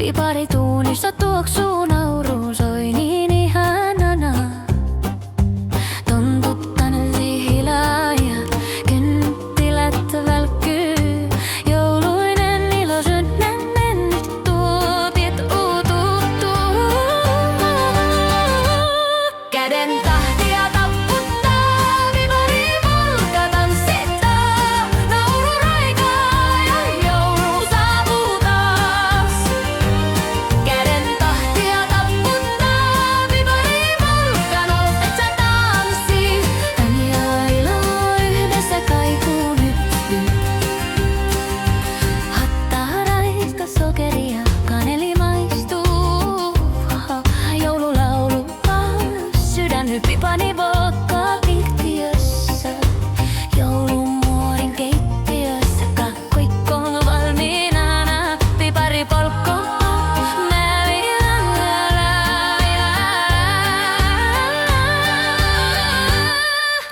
Piparituunissa tuoksuu nauru soi niin ihanana. Tontut tanssihilaa ja kynttilät välkkyy. Jouluinen ilo synnännen nyt tuopiet uututtuu. Käden tahtia tapputtaa, pipari polka tanssittaa. Nauru raikaa ja joulu saapuu taas. Käden tahtia tapputtaa, pipari polka noustet sä tanssii. Hän ja ilo yhdessä kaikuu nyt. Hattaraista sokeria kaneli maistuu. Joululaulu sydän hyppipani vodkaa keittiössä. Joulumuorin keittiössä kakkoikko on valmiina. Pipari polkko, mä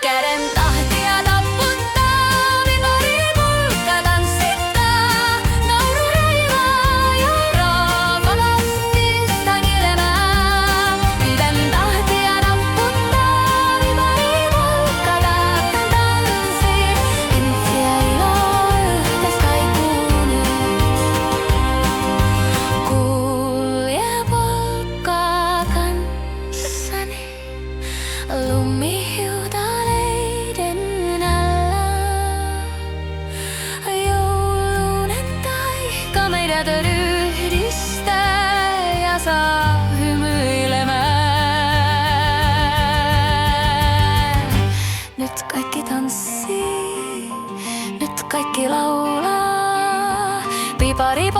käden tahtia tapputtaa, pipari polkka tanssittaa. Nauru raivaa ja raapalasti tangilemään. Käden tahtia tapputtaa, pipari polkka taakkan tanssii. Kyntsi ja ilo yhtäs kaikuu nyt. Kulje polkkaa kanssani lumihiutaleiden alla. Joulunen taika meidät yhdistää ja saa hymyilemään. Nyt kaikki tanssii, nyt kaikki laulaa. Pipari